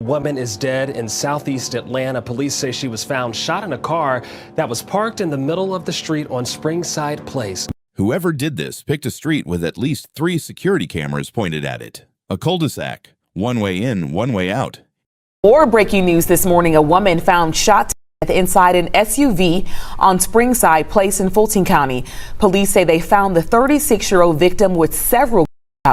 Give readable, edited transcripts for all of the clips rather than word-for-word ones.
Woman is dead in southeast Atlanta. Police say she was found shot in a car that was parked in the middle of the street on Springside Place. Whoever did this picked a street with at least 3 security cameras pointed at it. A cul-de-sac, one way in, one way out. More breaking news this morning. A woman found shot to death inside an SUV on Springside Place in Fulton County. Police say they found the 36-year-old victim with several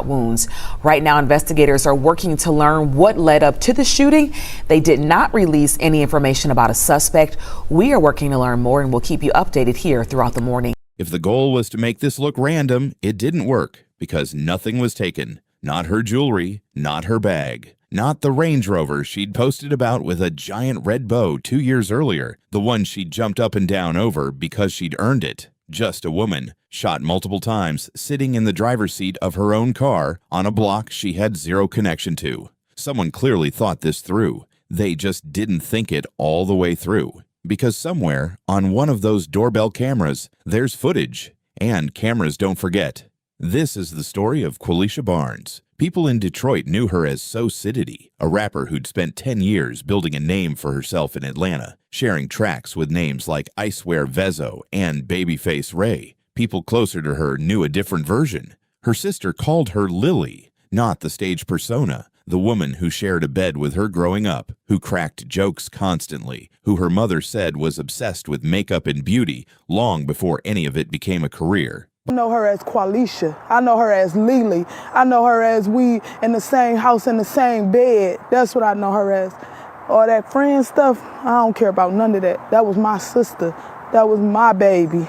wounds. Right now, investigators are working to learn what led up to the shooting. They did not release any information about a suspect. We are working to learn more, and we'll keep you updated here throughout the morning. If the goal was to make this look random, it didn't work because nothing was taken. Not her jewelry, not her bag, not the Range Rover she'd posted about with a giant red bow 2 years earlier, the one she'd jumped up and down over because she'd earned it. Just a woman, shot multiple times, sitting in the driver's seat of her own car on a block she had zero connection to. Someone clearly thought this through. They just didn't think it all the way through. Because somewhere, on one of those doorbell cameras, there's footage. And cameras don't forget. This is the story of Qualisha Barnes. People in Detroit knew her as So Sidity, a rapper who'd spent 10 years building a name for herself in Atlanta, sharing tracks with names like I Swear Vezo and Babyface Ray. People closer to her knew a different version. Her sister called her Lily, not the stage persona, the woman who shared a bed with her growing up, who cracked jokes constantly, who her mother said was obsessed with makeup and beauty long before any of it became a career. I know her as Qualisha. I know her as Lily. I know her as we in the same house in the same bed. That's what I know her as. All that friend stuff, I don't care about none of that. That was my sister. That was my baby.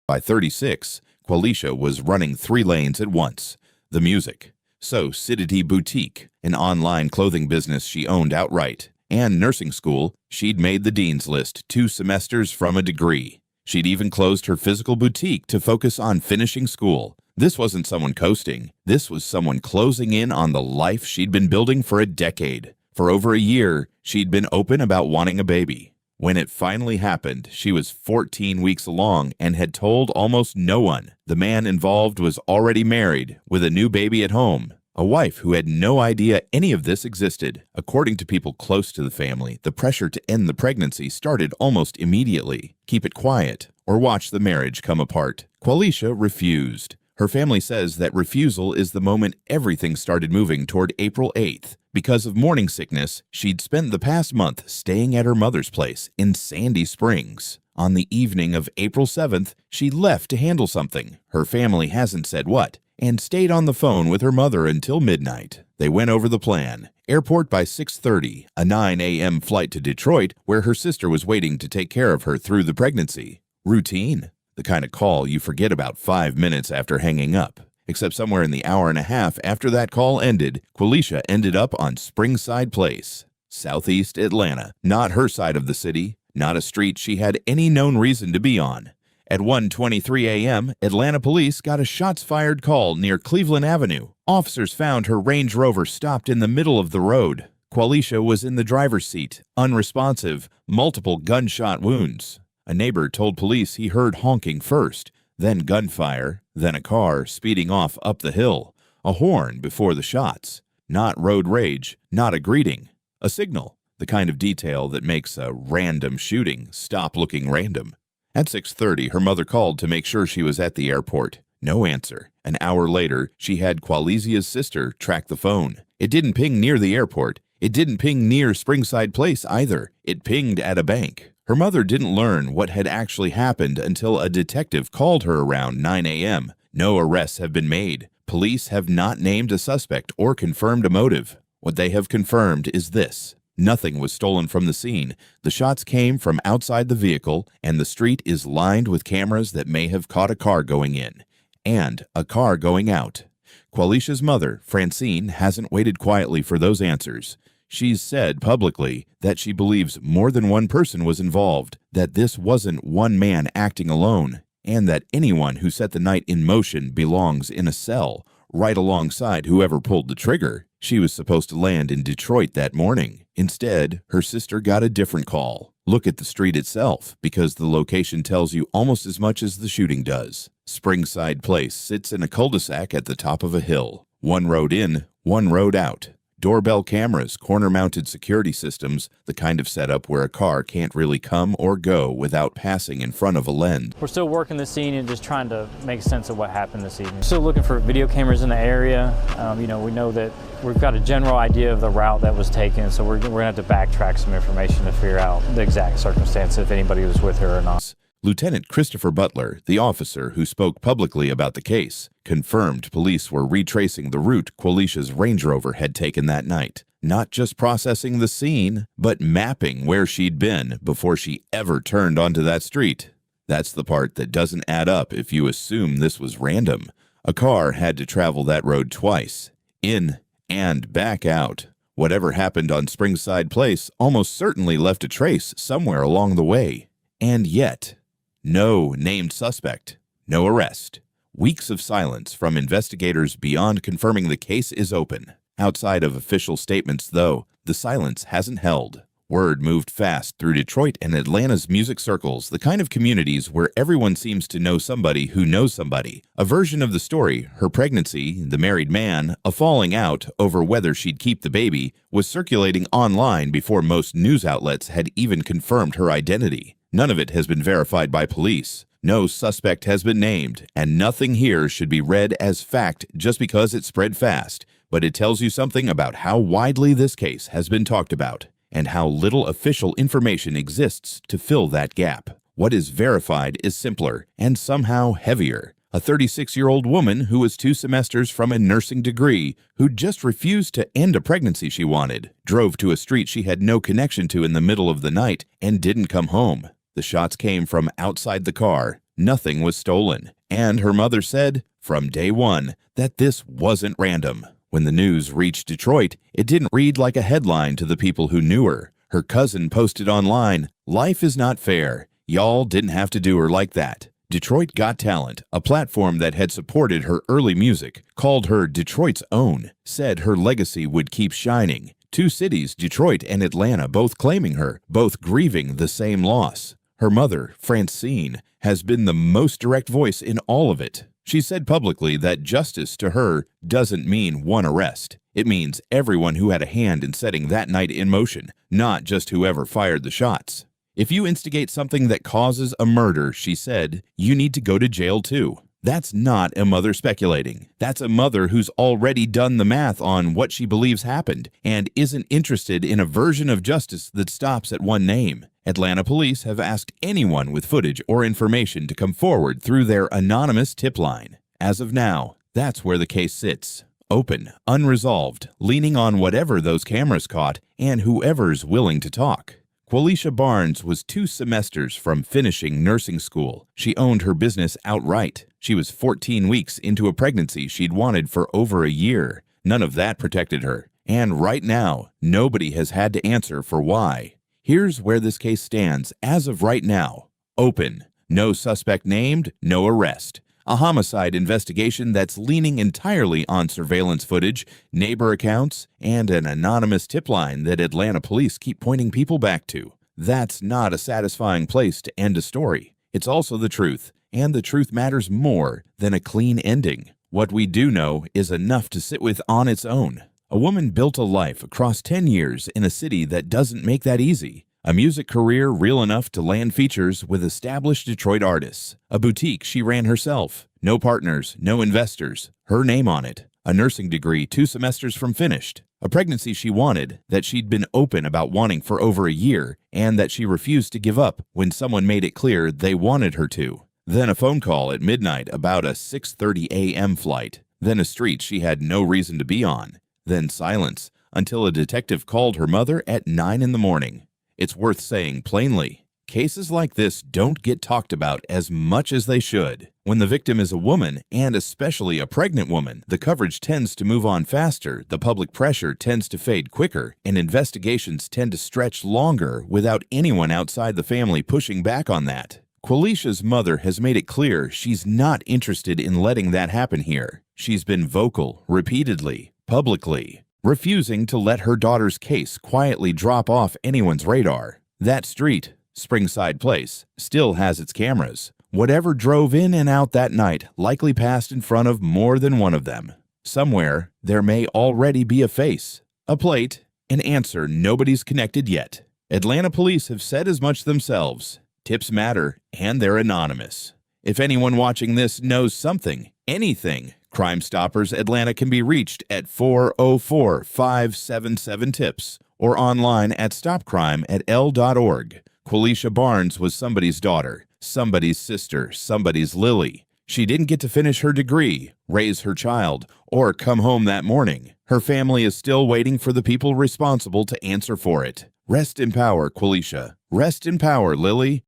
By 36, Qualisha was running 3 lanes at once. The music, So Sidity Boutique, an online clothing business she owned outright, and nursing school. She'd made the dean's list 2 semesters from a degree. She'd even closed her physical boutique to focus on finishing school. This wasn't someone coasting. This was someone closing in on the life she'd been building for a decade. For over a year, she'd been open about wanting a baby. When it finally happened, she was 14 weeks along and had told almost no one. The man involved was already married with a new baby at home. A wife who had no idea any of this existed. According to people close to the family, the pressure to end the pregnancy started almost immediately. Keep it quiet or watch the marriage come apart. Qualisha refused. Her family says that refusal is the moment everything started moving toward April 8th. Because of morning sickness, she'd spent the past month staying at her mother's place in Sandy Springs. On the evening of April 7th, she left to handle something. Her family hasn't said what, and stayed on the phone with her mother until midnight. They went over the plan. Airport by 6:30, a 9 a.m. flight to Detroit, where her sister was waiting to take care of her through the pregnancy. Routine. The kind of call you forget about 5 minutes after hanging up. Except somewhere in the hour and a half after that call ended, Qualisha ended up on Springside Place, southeast Atlanta. Not her side of the city, not a street she had any known reason to be on. At 1:23 a.m., Atlanta police got a shots-fired call near Cleveland Avenue. Officers found her Range Rover stopped in the middle of the road. Qualisha was in the driver's seat, unresponsive, multiple gunshot wounds. A neighbor told police he heard honking first, then gunfire, then a car speeding off up the hill, a horn before the shots. Not road rage, not a greeting, a signal, the kind of detail that makes a random shooting stop looking random. At 6:30, her mother called to make sure she was at the airport. No answer. An hour later, she had Qualisha's sister track the phone. It didn't ping near the airport. It didn't ping near Springside Place either. It pinged at a bank. Her mother didn't learn what had actually happened until a detective called her around 9 a.m. No arrests have been made. Police have not named a suspect or confirmed a motive. What they have confirmed is this. Nothing was stolen from the scene. The shots came from outside the vehicle, and the street is lined with cameras that may have caught a car going in and a car going out. Qualisha's mother, Francine, hasn't waited quietly for those answers. She's said publicly that she believes more than one person was involved, that this wasn't one man acting alone, and that anyone who set the night in motion belongs in a cell right alongside whoever pulled the trigger. She was supposed to land in Detroit that morning. Instead, her sister got a different call. Look at the street itself, because the location tells you almost as much as the shooting does. Springside Place sits in a cul-de-sac at the top of a hill. One road in, one road out. Doorbell cameras, corner-mounted security systems, the kind of setup where a car can't really come or go without passing in front of a lens. We're still working the scene and just trying to make sense of what happened this evening. Still looking for video cameras in the area. We know that we've got a general idea of the route that was taken, so we're going to have to backtrack some information to figure out the exact circumstance, if anybody was with her or not. Lieutenant Christopher Butler, the officer who spoke publicly about the case, confirmed police were retracing the route Qualisha's Range Rover had taken that night, not just processing the scene, but mapping where she'd been before she ever turned onto that street. That's the part that doesn't add up if you assume this was random. A car had to travel that road twice, in and back out. Whatever happened on Springside Place almost certainly left a trace somewhere along the way. And yet, no named suspect, no arrest. Weeks of silence from investigators beyond confirming the case is open. Outside of official statements, though, the silence hasn't held. Word moved fast through Detroit and Atlanta's music circles, the kind of communities where everyone seems to know somebody who knows somebody. A version of the story, her pregnancy, the married man, a falling out over whether she'd keep the baby, was circulating online before most news outlets had even confirmed her identity. None of it has been verified by police. No suspect has been named, and nothing here should be read as fact just because it spread fast. But it tells you something about how widely this case has been talked about, and how little official information exists to fill that gap. What is verified is simpler, and somehow heavier. A 36-year-old woman who was 2 semesters from a nursing degree, who just refused to end a pregnancy she wanted, drove to a street she had no connection to in the middle of the night, and didn't come home. The shots came from outside the car. Nothing was stolen. And her mother said, from day one, that this wasn't random. When the news reached Detroit, it didn't read like a headline to the people who knew her. Her cousin posted online, "Life is not fair. Y'all didn't have to do her like that." Detroit Got Talent, a platform that had supported her early music, called her Detroit's own, said her legacy would keep shining. 2 cities, Detroit and Atlanta, both claiming her, both grieving the same loss. Her mother, Francine, has been the most direct voice in all of it. She said publicly that justice to her doesn't mean one arrest. It means everyone who had a hand in setting that night in motion, not just whoever fired the shots. If you instigate something that causes a murder, she said, you need to go to jail too. That's not a mother speculating. That's a mother who's already done the math on what she believes happened and isn't interested in a version of justice that stops at one name. Atlanta police have asked anyone with footage or information to come forward through their anonymous tip line. As of now, that's where the case sits. Open, unresolved, leaning on whatever those cameras caught and whoever's willing to talk. Qualisha Barnes was 2 semesters from finishing nursing school. She owned her business outright. She was 14 weeks into a pregnancy she'd wanted for over a year. None of that protected her. And right now, nobody has had to answer for why. Here's where this case stands as of right now. Open. No suspect named, no arrest. A homicide investigation that's leaning entirely on surveillance footage, neighbor accounts, and an anonymous tip line that Atlanta police keep pointing people back to. That's not a satisfying place to end a story. It's also the truth, and the truth matters more than a clean ending. What we do know is enough to sit with on its own. A woman built a life across 10 years in a city that doesn't make that easy. A music career real enough to land features with established Detroit artists. A boutique she ran herself. No partners, no investors. Her name on it. A nursing degree 2 semesters from finished. A pregnancy she wanted, that she'd been open about wanting for over a year, and that she refused to give up when someone made it clear they wanted her to. Then a phone call at midnight about a 6:30 a.m. flight. Then a street she had no reason to be on. Then silence, until a detective called her mother at 9 in the morning. It's worth saying plainly, cases like this don't get talked about as much as they should. When the victim is a woman, and especially a pregnant woman, the coverage tends to move on faster, the public pressure tends to fade quicker, and investigations tend to stretch longer without anyone outside the family pushing back on that. Qualisha's mother has made it clear she's not interested in letting that happen here. She's been vocal, repeatedly, publicly, refusing to let her daughter's case quietly drop off anyone's radar. That street, Springside Place, still has its cameras. Whatever drove in and out that night likely passed in front of more than one of them. Somewhere, there may already be a face a plate, an answer nobody's connected yet. Atlanta police have said as much themselves. Tips matter, and they're anonymous. If anyone watching this knows something, anything, Crime Stoppers Atlanta can be reached at 404-577-TIPS or online at stopcrime@l.org. Qualisha Barnes was somebody's daughter, somebody's sister, somebody's Lily. She didn't get to finish her degree, raise her child, or come home that morning. Her family is still waiting for the people responsible to answer for it. Rest in power, Qualisha. Rest in power, Lily.